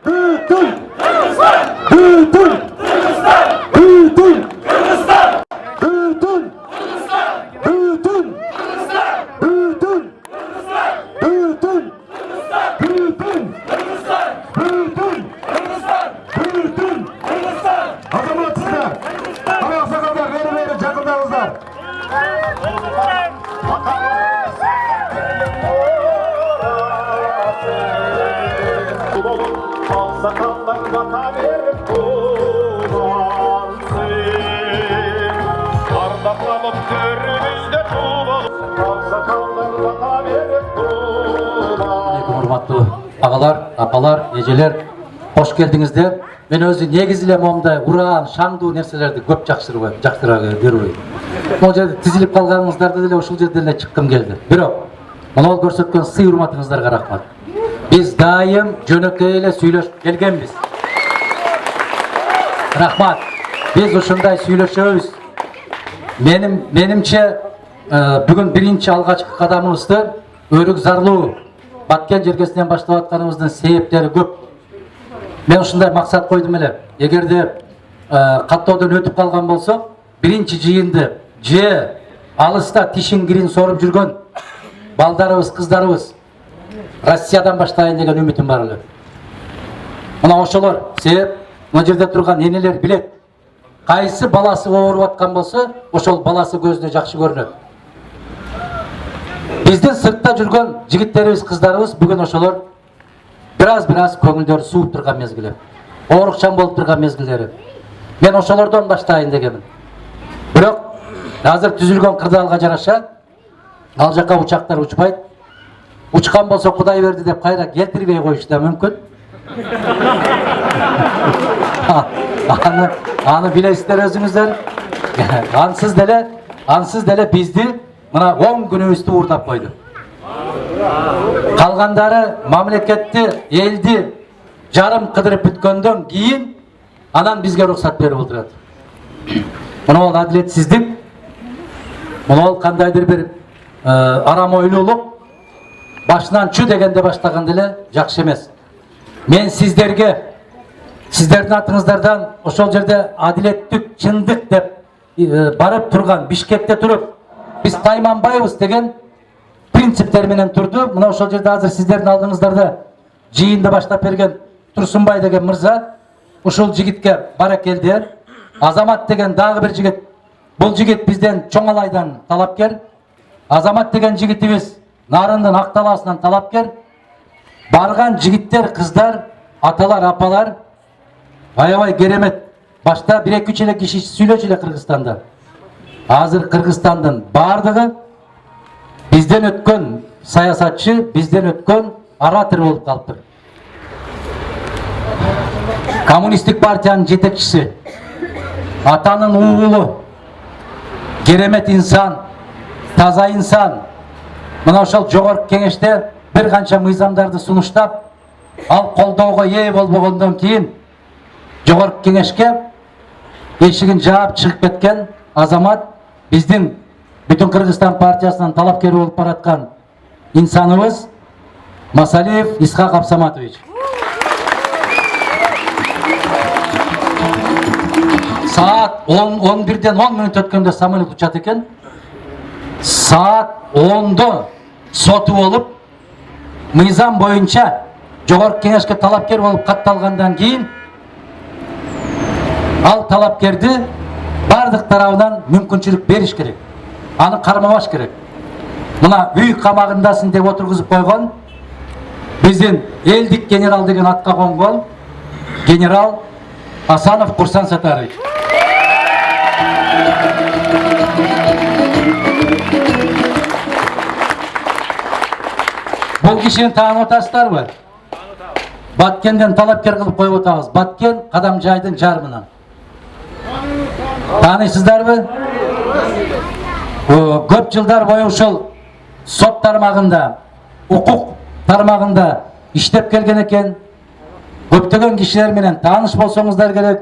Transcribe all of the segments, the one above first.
Bütün Bütün Bütün Bütün Bütün Bütün Bütün Bütün Azamatsızlar. Ana sakallar verin çakıllarınızlar. Sakallar baka verip kullansın. Ardaklanıp körümüzde tuğbalım. Sakallar baka verip kullansın. Hurmatlı ağalar, apalar, eceler, hoş geldinizler. Men özü negizile momda uraan, şаңдуу nerselerdi көп жакшыра бербейм. Могу жерде тизилип калганыңыздарды деле ушул жерден эле чыккым келди. Бирок мына көрсөткөн сый урматыңыздарга рахмат. Biz daim jönөкөй эле сүйлөшүп келгенбиз. Рахмат. Biz ушундай сүйлөшөбүз. Менимче бүгүн биринчи алгачкы кадамыбызды өрүк зарлуу Баткен жергесинен баштап атканыбыздын себептери көп. Мен ушундай максат койдум эле. Эгерде каттоодон өтүп калган болсо, биринчи жыйынды же алыста тишин кирин соруп жүргөн балдарыбыз, кыздарыбыз Россиядан баштайын деген үмүтүм бар эле. Мына ошолор себеп мына жерде турган энелер билет. Кайсы баласы ооруп аткан болсо, ошол баласы көзүнө жакшы көрүнөт. Биздин сыртта жүргөн жигиттерибиз, кыздарыбыз бүгүн ошолор бираз көңүлдөрү сууп турган мезгили. Оорукчан болуп турган мезгилдери. Мен ошолордон баштайын дегенмин. Бирок азыр түзүлгөн кырдаалга жараша ал жака учактар учпайт. Учкан болсо Кудай берди деп кайра келтирбей коюшу да мүмкүн. Аны билесиздер өзүңүздөр. Ансыз деле бизди мына 10 күнүбүздү уурдап койду. Калгандары мамлекетти, элди жарым кыдырып бүткөндөн кийин анан бизге уруксат берип отурат. Мына ол адилетсиздик. Мына ол кандайдыр бир арам ойлуулук. Башынан чү дегенде баштаган деле жакшы эмес. Мен сиздерге, сиздердин атыңыздардан ошол жерде адилеттик, чындык деп барып турган Бишкекте туруп, биз тайманбайбыз деген принциптер менен турду. Мына ошол жерде азыр сиздердин алдыңыздарда жыйынды баштап берген Турсунбай деген мырза, ушул жигитке баракелди. Азамат деген дагы бир жигит. Бул жигит бизден Чоңалайдан талапкер. Азамат деген жигитибиз Нарындын Ак талаасынан талапкер. Барган жигиттер, кыздар, аталар, апалар аябай керемет. Башта 1-2 эле киши сүйлөчү эле Кыргызстанда. Азыр Кыргызстандын бардыгы бизден өткөн саясатчы, бизден өткөн оратор болуп калыптыр. Коммунисттик партиянын жетекчиси, атанын уулу, керемет инсан, таза инсан. Мына ошол жогорку кеңеште бир канча мыйзамдарды сунуштап, ал колдоого ээ болбогондон кийин жогорку кеңешке эшигин жаап чыгып кеткен азамат, биздин бүтүн Кыргызстан партиясынан талапкер болуп бараткан инсаныбыз Масалиев Исхак Абсаматович. Saat 11'den 10 minut ötkende samolyot uçat eken, saat 10'da sotu olup, mizan boyunca jogorku kеңешке талапкер болуп катталгандан кийин ал талапкерди бардык тарабынан мүмкүнчүлүк бериш керек. Аны кармабаш керек. Мына үй камагындасың деп отургузуп койгон биздин элдик генерал деген атка конгон генерал Асанов Курсан Сатарович. Бул кишини таанып атасыздарбы? Баткенден талапкер кылып коюп атабыз. Баткен Кадамжайдын жарымынан. Тааныйсыздарбы? Көп жылдар бою ушул сот тармагында, укук тармагында иштеп келген экен. Көптөгөн кишилер менен тааныш болсоңуздар керек.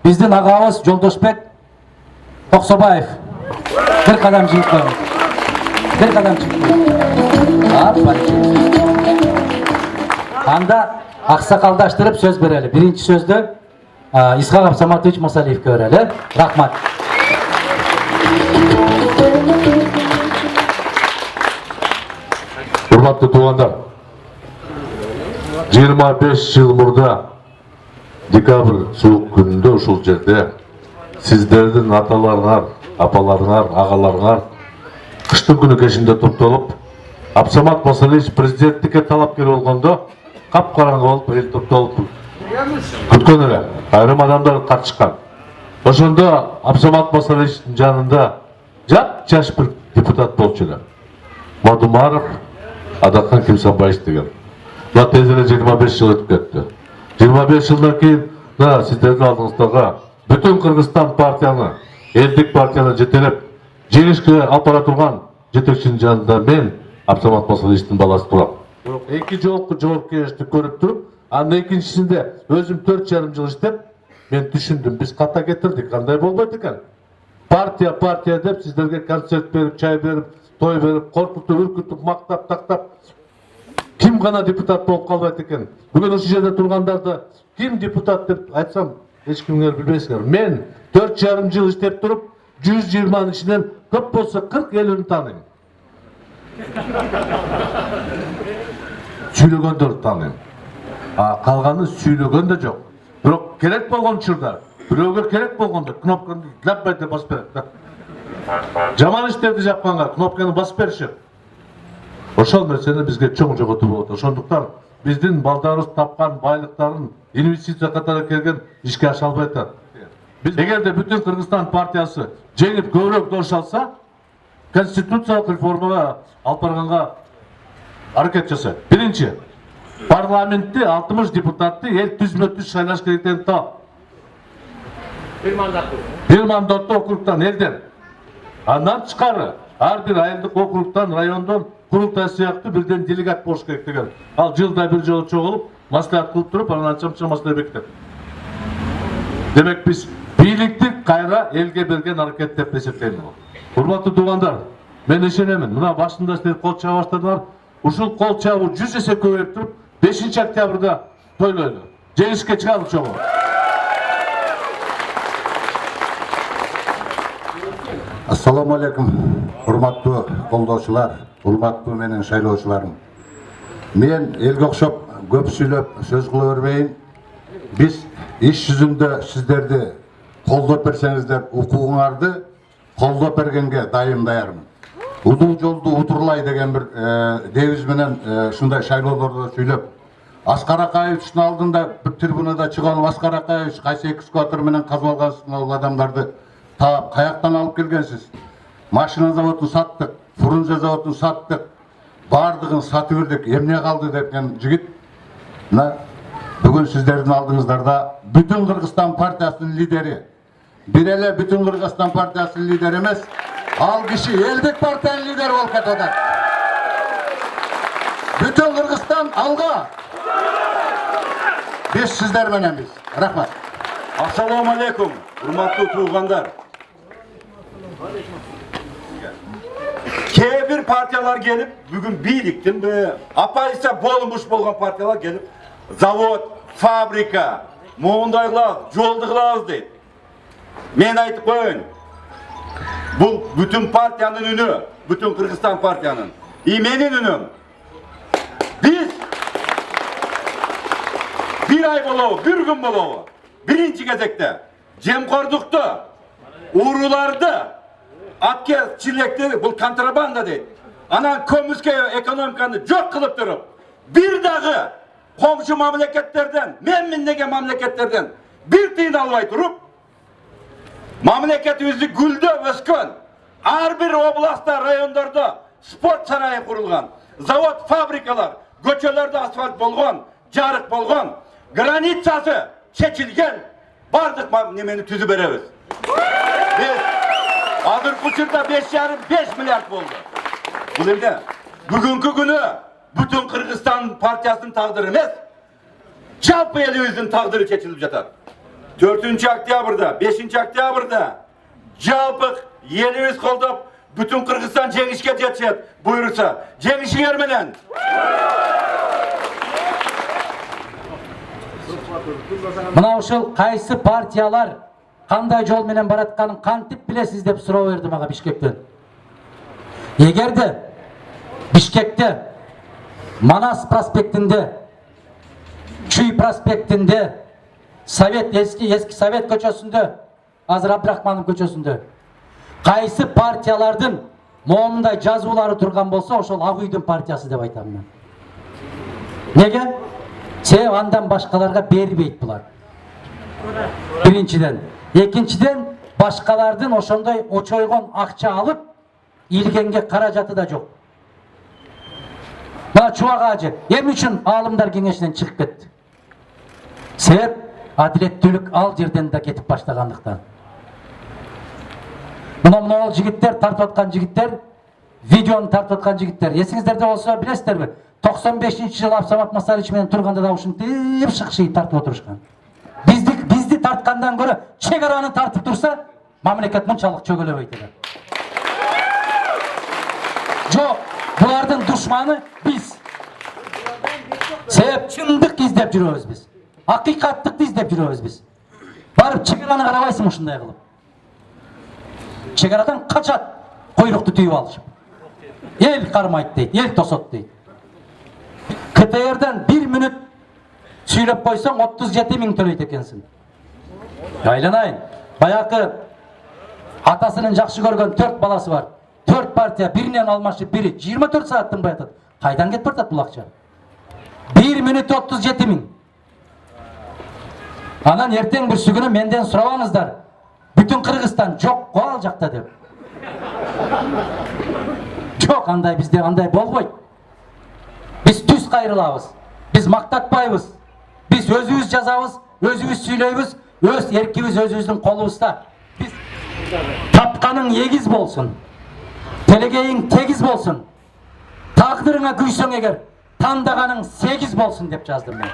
Биздин агабыз Жолдошбек Токсобаев. Бир кадам жыйып коюңуз. Бир кадам чыгып коюңуз. Aksakaldaştırıp söz bereli. Birinci sözde İshak Absamatович Masaliyev'e bereli. Rahmat. Hurmatlı tuğanlar, 25 yıl burada dekabr soğuk gününde uşul жерде sizlerдің аталарыңар, апаларыңар, ағаларыңар кыштын күнү кешинде топтолуп, Абсамат Масалиевич президенттикке талапкер болгондо капкараңгы болуп эл топтолуп күткөн эле. Айрым адамдар катышкан. Ошондо Абсамат Масалиевичтин жанында жаш бир депутат болчу эле. Мадумаров Адакхан Кимсанбаевич деген. Мына тез эле 25 жыл өтүп кетти. 25 жылдан кийин сиздердин алдыңыздарга бүтүн Кыргызстан партияны, элдик партияны жетелеп, жеңишке алып бара турган жетекчинин жанында мен Абсамат Масалиевичтин баласы турам. Бирок эки жолку жоопкерчиликти көрүп туруп, анын экинчисинде өзүм 4,5 жыл иштеп, мен түшүндүм, биз ката кетирдик, кандай болбойт экен. Партия деп сиздерге концерт берип, чай берип, той берип, коркутуп, үркүтүп, мактап, тактап. Ким гана депутат болуп калбайт экен. Бүгүн ушул жерде тургандарды ким депутат деп айтсам, эч кимге билбейсиңер. Мен 4,5 жыл иштеп туруп, 120 ичинен көп болсо 40-50 тааныйм. Сүйлөгөндөрдү тааныйм. Калганы сүйлөгөн да жок. Бирок керек болгон учурда, бирөөгө керек болгондо кнопканы лаппай деп басып берет. Жаман иштерди жапканга кнопканы басып беришет. Ошол нерсени бизге чоң жоготуу болот. Ошондуктан биздин балдарыбыз тапкан байлыктарын инвестиция катары келген ишке аша албайт. Эгерде бүтүн Кыргызстан партиясы жеңип көбүрөөк дош алса, конституциялык реформага алып барганга аракет жасайт. Биринчи, парламентте 60 депутатты эл түзмө-түз шайлаш керектен тап. Бир мандаттуу округтан элден. Андан тышкары ар бир айылдык округтан, райондон курултай сыяктуу бирден делегат болуш керек деген. Ал жылда бир жолу чогулуп, маслихат кылып туруп, анан чамча маселе бекитет. Демек биз бийликти кайра элге берген аракет деп эсептейм. Урматтуу туугандар, мен ишенемин. Мына башында силер кол чаба баштадыңар. Ушул кол чабуу 100 эсе көбөйүп туруп, 5-октябрда тойлойлу. Жеңишке чыгалы чогуу. Ассаламу алейкум, урматтуу колдоочулар, урматтуу менин шайлоочуларым. Мен элге окшоп көп сүйлөп сөз кыла бербейин. Биз иш жүзүндө сиздерди колдоп берсеңиздер, укугуңарды колдоп бергенге дайым даярмын. Удуу жолду утурлай деген бир девиз менен ушундай шайлоолордо сүйлөп, Аскар Акаевичтин алдында бир трибунада чыгып, Аскар Акаевич кайсы экскаватор менен казып алгансың, ал адамдарды таап каяктан алып келгенсиз? Машина заводун саттык, фрунзе заводун саттык, бардыгын сатып бердик, эмне калды деген жигит. Мына бүгүн сиздердин алдыңыздарда бүтүн Кыргызстан партиясынын лидери, бир эле бүтүн Кыргызстан партиясынын лидери эмес, ал киши элдик партиянын лидери болуп кетип атат. Бүтүн Кыргызстан алга. Биз сиздер мененбиз. Рахмат. Ассаламу алейкум, урматтуу туугандар. Кээ бир партиялар келип, бүгүн бийликтин апайса болмуш болгон партиялар келип, завод, фабрика, моундай кылабыз, жолду кылабыз дейт. Мен айтып коеюн. Бул бүтүн партиянын үнү, бүтүн Кыргызстан партиянын. И менин үнүм. Биз bir ay болобу, bir gün болобу. Birinci кезекте жемкордукту, ууруларды, аткезчиликти бул контрабанда дейт. Анан көмүскө экономиканы жок кылып туруп, бир дагы комшу мамлекеттерден, мен деген мамлекеттерден бир тыйын албай туруп, мамлекетибизди гүлдөп өскөн, ар бир областта, райондордо спорт сарайы курулган, завод, фабрикалар, көчөлөрдө асфальт болгон, жарык болгон, границасы чечилген, бардык немени түзүп беребиз. Биз азыркы учурда 5,5 миллиард болду. Бул эмне? Бүгүнкү күнү бүтүн Кыргызстан партиясынын тагдыры эмес, жалпы элибиздин тагдыры чечилип жатат. 4-октябрда, 5-октябрда жалпы элибиз колдоп, бүтүн Кыргызстан жеңишке жетет, буйруса, жеңишиңер менен. Мына ушул кайсы партиялар кандай жол менен баратканын кантип билесиз деп суроо берди мага Бишкектен. Эгерде Бишкекте Манас проспектинде, Чүй проспектинде, Совет эски Совет көчөсүндө, азыр Абдрахманов көчөсүндө кайсы партиялардын моундай жазуулары турган болсо, ошол Ак үйдүн партиясы деп айтам мен. Неге? Себеби андан башкаларга бербейт булар. Биринчиден, экинчиден башкалардын ошондой очойгон акча алып илгенге каражаты да жок. Мына Чубак ажы эмне үчүн аалымдар кеңешинен чыгып кетти? Себеп адилеттүүлүк ал жерден да кетип баштагандыктан. Мына жигиттер тартып аткан жигиттер, видеону тартып аткан жигиттер. Эсиңиздерде болсо билесиздерби? 95-жылы Абсамат Масалич менен турганда да ушинтип шыкшый тартып отурушкан. Бизди тарткандан көрө чек араны тартып турса, мамлекет мынчалык чөгөлөбөйт эле. Жок, булардын душманы биз. Себеп чындык издеп жүрөбүз биз. Акыйкаттыкты издеп жүрөбүз биз. Барып чек араны карабайсың ушундай кылып. Чек арадан качат, койрукту түйүп алышып. Эл кармайт дейт, эл тосот дейт. КТРден 1 мүнөт сүйлөп койсоң 37 миң төлөйт экенсиң. Айланайын. Баякы атасынын жакшы көргөн 4 баласы бар. 4 партия биринен алмашып бири 24 саат тынбай атат. Кайдан кетип атат бул акча? 1 мүнөт 37 миң. Анан эртең бир сүгүнү менден сурабаңыздар. Бүтүн Кыргызстан жок го ал жакта деп. Жок, андай бизде андай болбойт. Биз түз кайрылабыз. Биз мактатпайбыз. Биз өзүбүз жазабыз, өзүбүз сүйлөйбүз, өз эркибиз өзүбүздүн колубузда. Биз тапканың эгиз болсун. Телегейиң тегиз болсун. Тагдырыңа күйсөң эгер, тандаганың 8 болсун деп жаздым мен.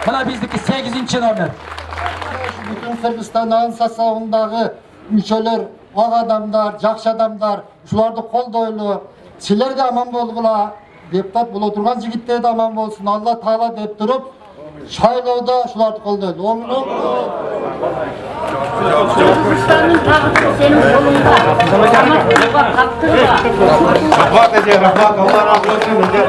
Мына биздики 8-номер. Бүтүн Кыргызстандын сасабындагы мүчөлөр, ак адамдар, жакшы адамдар, ушуларды колдойлу. Силер де аман болгула, депутат боло турган жигиттер де аман болсун. Алла Таала деп туруп, шайлоодо ушуларды колдойлу. Кыргызстандын тагысы сенин колуңда. Рахмат эже, рахмат, Алла разы болсун эже.